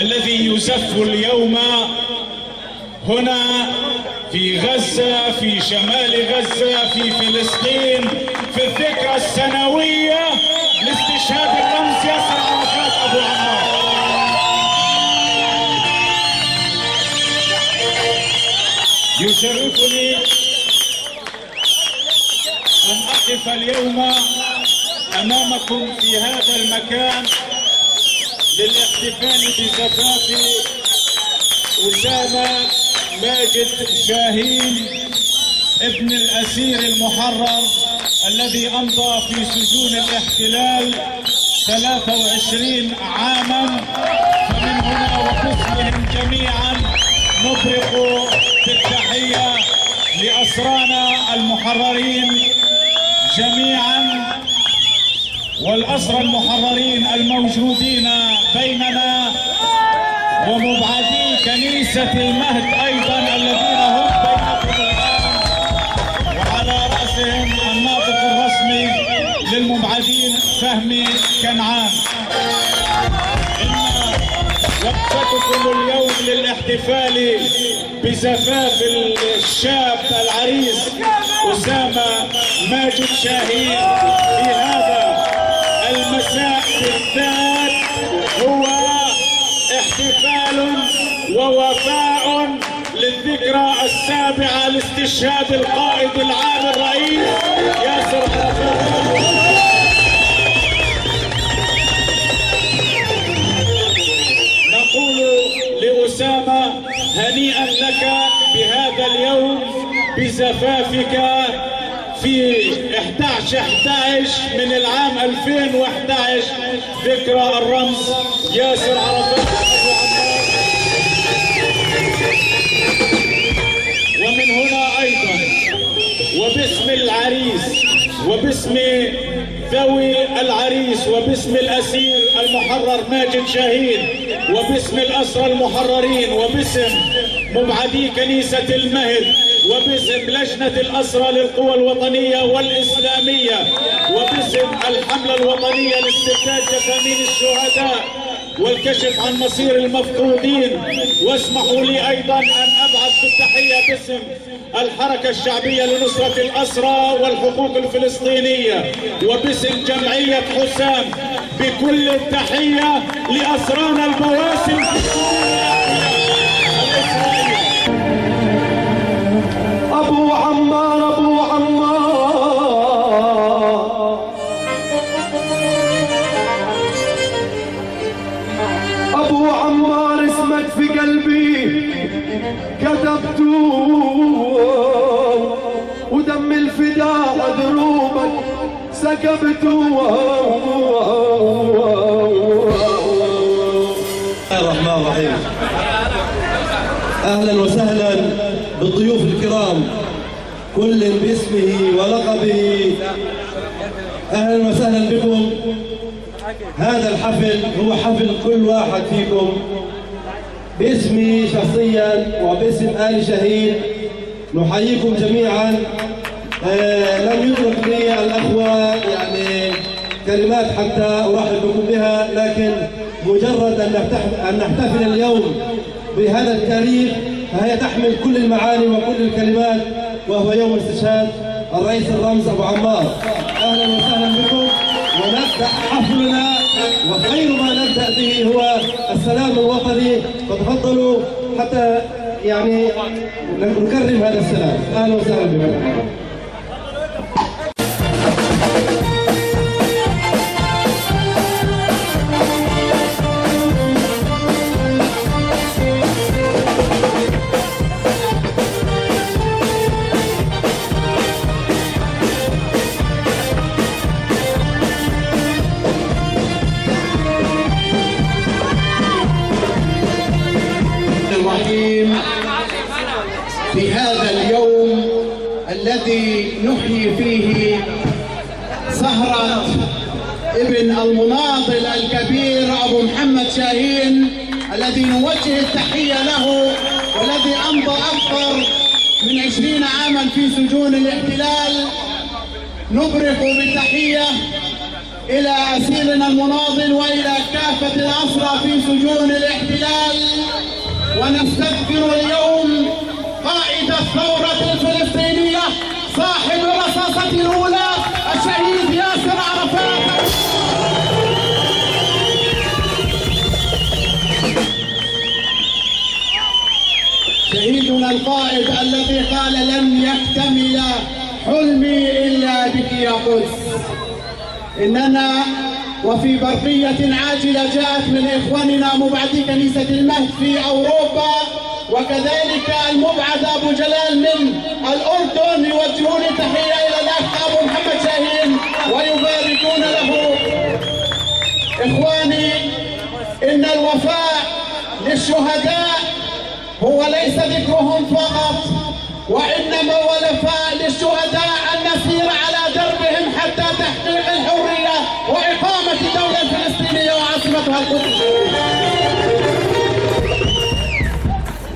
الذي يزف اليوم هنا في غزة، في شمال غزة، في فلسطين، في الذكرى السنوية لاستشهاد الرمز ياسر عرفات أبو عمار. يشرفني أن أقف اليوم أمامكم في هذا المكان للاحتفال بزفاف أسامة ماجد شاهين ابن الأسير المحرر الذي أمضى في سجون الاحتلال 23 عاما. فمن هنا وباسمهم جميعا نبرق بالتحية لأسرانا المحررين جميعا والأسرى المحررين الموجودين بيننا ومبعدي كنيسة المهد أيضا الذين هم بينكم الآن، وعلى رأسهم الناطق الرسمي للمبعدين فهمي كنعان. إن وقفتكم اليوم للاحتفال بزفاف الشاب العريس أسامة ماجد شاهين في هذا المساء بالذات هو احتفال ووفاء للذكرى السابعة لاستشهاد القائد العام الرئيس ياسر عرفات. نقول لأسامة هنيئا لك بهذا اليوم بزفافك في 11/11 من العام 2011 ذكرى الرمز ياسر عرفات أبو عمار. ومن هنا أيضا وباسم العريس وباسم ذوي العريس وباسم الأسير المحرر ماجد شاهين وباسم الأسرى المحررين وباسم مبعدي كنيسة المهد وباسم لجنة الأسرى للقوى الوطنية والإسلامية وباسم الحملة الوطنية لاسترداد جثامين الشهداء والكشف عن مصير المفقودين. واسمحوا لي أيضا أن أبعث بالتحية باسم الحركة الشعبية لنصرة الأسرى والحقوق الفلسطينية وباسم جمعية حسام بكل التحية لأسرانا البواسل في الإسرائيلية. أبو عمار أبو عمار أبو عمار اسمك في قلبي كتبته ودم الفداء دروبك سكبته. الرحمن الرحيم. أهلا وسهلا بالضيوف الكرام كل باسمه ولقبه. أهلا وسهلا بكم. هذا الحفل هو حفل كل واحد فيكم. باسمي شخصيا وباسم آل شاهين نحييكم جميعا. لم يترك لي الأخوة يعني كلمات حتى أرحب بكم بها، لكن مجرد أن نحتفل اليوم بهذا التاريخ فهي تحمل كل المعاني وكل الكلمات، وهو يوم استشهاد الرئيس الرمز أبو عمار. أهلا وسهلا بكم ونبدأ حفلنا، وخير ما نبدأ به هو السلام الوطني، فتفضلوا حتى يعني نكرم هذا السلام. أهلا وسهلا بكم. في هذا اليوم الذي نحيي فيه سهرة ابن المناضل الكبير أبو محمد شاهين الذي نوجه التحية له، والذي أمضى أكثر من 20 عاما في سجون الاحتلال. نبرق بالتحية إلى أسيرنا المناضل وإلى كافة الأسرى في سجون الاحتلال. ونستذكر اليوم قائد الثورة الفلسطينية صاحب الرصاصة الأولى الشهيد ياسر عرفات. شهيدنا القائد الذي قال لن يكتمل حلمي إلا بك يا قدس. إننا وفي برقية عاجلة جاءت من إخواننا مبعدي كنيسة المهد في أوروبا وكذلك المبعد أبو جلال من الأردن يوجهون تحية إلى الأخ أبو محمد شاهين ويباركون له. إخواني، إن الوفاء للشهداء هو ليس ذكرهم فقط، وإنما هو الوفاء للشهداء أن نسير على دربهم حتى تحقيق الحرية وإقامة الدولة الفلسطينية وعاصمتها القدس.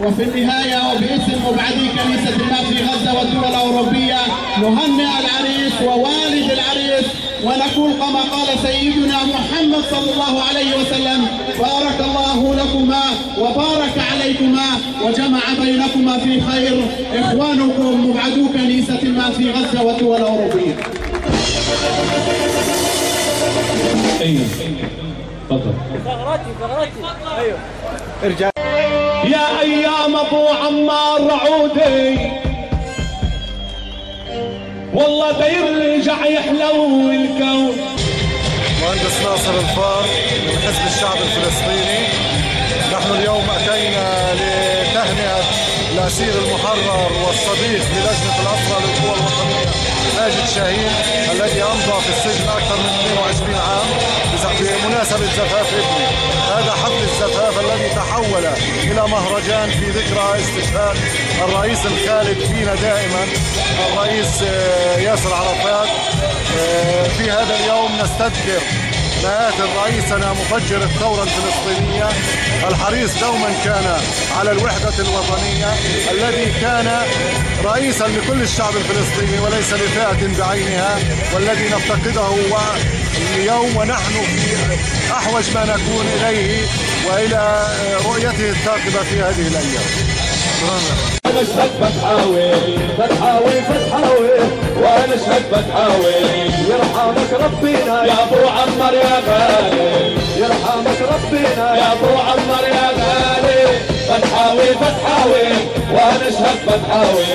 وفي النهاية وباسم مبعدي كنيسة المهد في غزة والدول الأوروبية نهنئ العريس ووالد العريس ونقول كما قال سيدنا محمد صلى الله عليه وسلم: بارك الله لكما وبارك عليكما وجمع بينكما في خير. إخوانكم مبعدو كنيسة المهد في غزة والدول الأوروبية. ايوه تفضل. ايوه ارجع. يا ايام ابو عمار عودي والله بيرجع يحلو الكون. مهندس ناصر الفار من حزب الشعب الفلسطيني. نحن اليوم اتينا لتهنئه الاسير المحرر والصديق للجنه الاسرى للقوى الوطنيه ماجد شاهين الذي امضى في السجن اكثر من 22 عام بمناسبه زفاف ابنه. هذا حفل الزفاف الذي تحول الى مهرجان في ذكرى استشهاد الرئيس الخالد فينا دائما الرئيس ياسر عرفات. في هذا اليوم نستذكر مآثر رئيسنا مفجر الثورة الفلسطينية الحريص دوما كان على الوحدة الوطنية، الذي كان رئيسا لكل الشعب الفلسطيني وليس لفئة بعينها، والذي نفتقده اليوم ونحن في أحوج ما نكون إليه وإلى رؤيته الثاقبة في هذه الأيام. نشهد فتحاوي فتحاوي فتحاوي ونشهد فتحاوي. يرحمك ربنا يا ابو عمر يا غالي، يرحمك ربنا يا ابو عمر يا غالي. فتحاوي فتحاوي ونشهد فتحاوي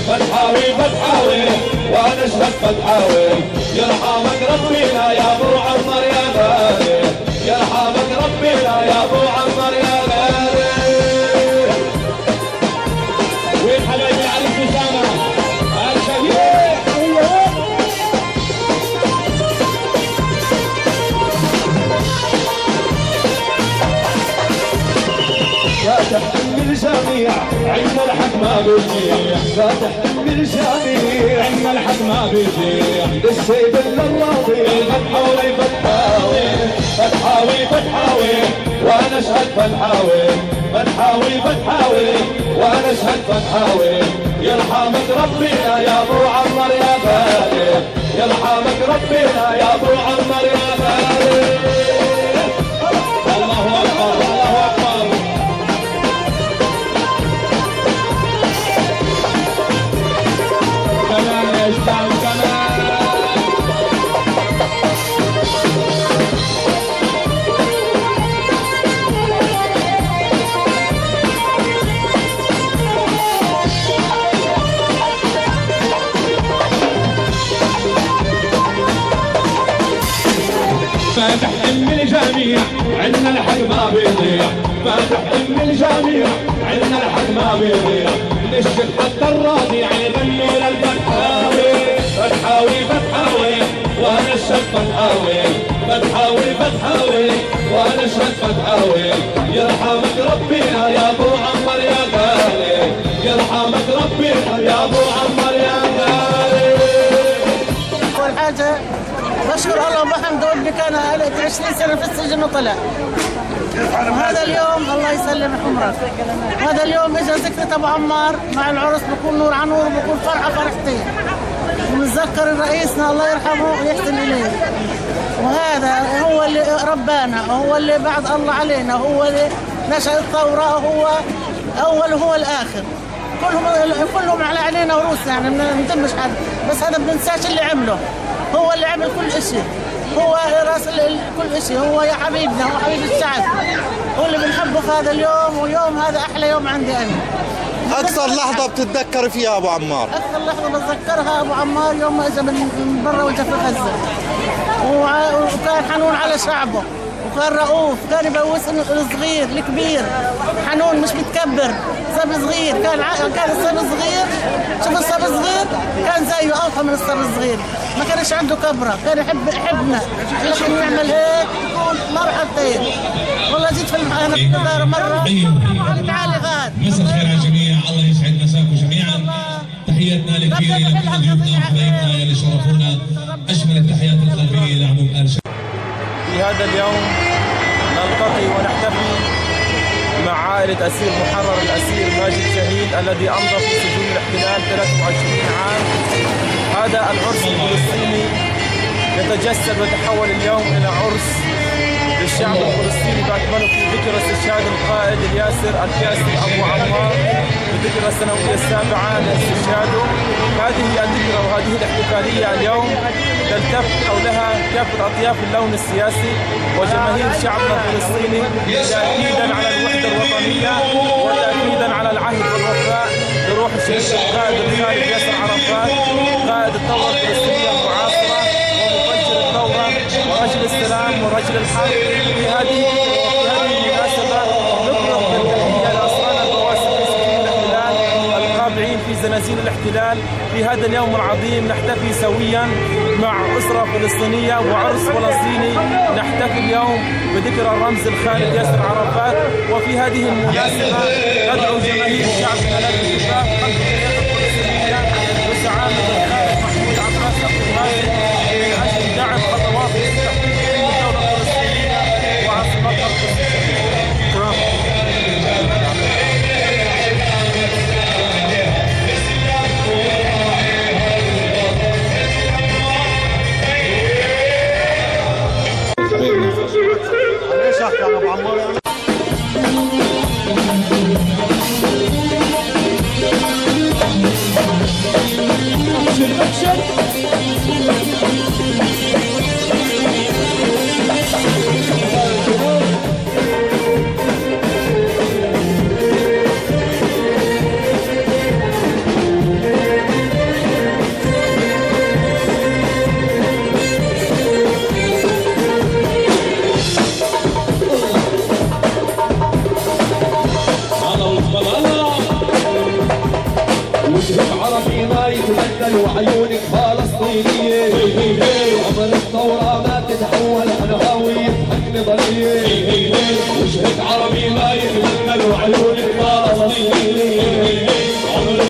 فتحاوي فتحاوي ونشهد فتحاوي. يرحمك ربنا يا ابو عمر يا غالي، يرحمك ربنا يا ابو عمر يا غالي. وين حبايبي على الابتسامة الشهيد؟ فاتح من الجميع عندنا الحق ما بيضيع، فاتح من الجميع عندنا الحق ما بيضيع. للسيد الراضي فتحاوي فتحاوي فتحاوي فتحاوي ونشهد فتحاوي فتحاوي فتحاوي ونشهد فتحاوي. يرحمك ربنا يا ابو عمر يا غالي، يرحمك ربنا يا ابو عمر يا غالي. الله اكبر الله اكبر. كمان يشبع كمان. فاتح ام الجميع عندنا الحق ما بيضيع، فاتح ام الجميع عندنا الحق ما بيضيع. نشهد حتى الراضي عن يغني للفتحاوي فتحاوي فتحاوي ونشهد فتحاوي فتحاوي فتحاوي ونشهد فتحاوي. يرحمك ربنا يا ابو عمر يا غالي، يرحمك ربنا يا ابو عمر يا غالي. اول حاجه بشكر الله وبحمده اللي كان 20 سنه في السجن وطلع. وهذا اليوم الله يسلم عمرك، هذا اليوم اجى ذكرى ابو عمار مع العرس، بكون نور عن نور وبكون فرحه فرحتين. ونتذكر رئيسنا الله يرحمه ويحسن اليه، وهذا هو اللي ربانا، هو اللي بعد الله علينا، هو اللي نشأ الثوره، هو اول وهو الاخر، كلهم على عينينا ورؤوسنا، يعني ما نتمش حد، بس هذا ما بننساش اللي عمله، هو اللي عمل كل شيء، هو راس كل شيء، هو يا حبيبنا، هو حبيب الشعب، هو اللي بنحبه في هذا اليوم، واليوم هذا احلى يوم عندي انا. اكثر لحظه بتتذكر فيها ابو عمار؟ اكثر لحظه بتذكرها ابو عمار يوم ما اجى من برا وجا في غزه، وكان حنون على شعبه، وكان رؤوف، كان يبوس الصغير الكبير، حنون مش متكبر، صبي صغير، كان الصبي صغير، شوف الصبي صغير كان زيه اوفى من الصبي الصغير، ما كانش عنده كبره، كان يحبنا، لكن يعمل هيك يكون مرحبتين. والله جيت في الدار مره تعالي غاد. مساء الخير على الجميع، الله يسعد مساكم جميعا. تحياتنا الكبيره لكل ضيوفنا وحبايبنا يلي شرفونا، اجمل التحيات القلبيه لعموم ال شباب. في هذا اليوم نلتقي ونحتفي مع عائلة أسير محرر الأسير ماجد شهيد الذي أمضى في سجون الاحتلال 23 عام. هذا العرس الفلسطيني يتجسد ويتحول اليوم إلى عرس للشعب الفلسطيني بأكمله في ذكرى استشهاد القائد الياسر الكاسي أبو عمار، الذكرى السنوية السابعة لاستشهاده. هذه الذكرى وهذه الاحتفالية اليوم تلتف حولها كافة أطياف اللون السياسي وجماهير شعبنا الفلسطيني، تأكيدا على الوحدة الوطنية وتأكيدا على العهد والوفاء لروح الشهيد القائد الخالد ياسر عرفات، قائد الثورة الفلسطينية المعاصرة ومفجر الثورة ورجل السلام ورجل الحق. في هذه المناسبة نطلق بالتحية لأسرانا البواسل في سجون الاحتلال القابعين في زنازين الاحتلال. في هذا اليوم العظيم نحتفي سويا مع أسرة فلسطينية وعرس فلسطيني، نحتفي اليوم بذكرى الرمز الخالد ياسر عرفات. وفي هذه المناسبة ندعو جماهير شعبنا للاتفاق خلف القيادة الفلسطينية بزعامة القائد محمود عباس القاسي من أجل دعم خطوات تحقيق الدولة الفلسطينية وعاصمتها القدس. ليش احكي عن ابو عمار؟ عربي ما يتبدل وعيونك فلسطينية، عمر الثورة ما تتحول عن هوية حق نضالية. وجهك عربي ما يتبدل وعيونك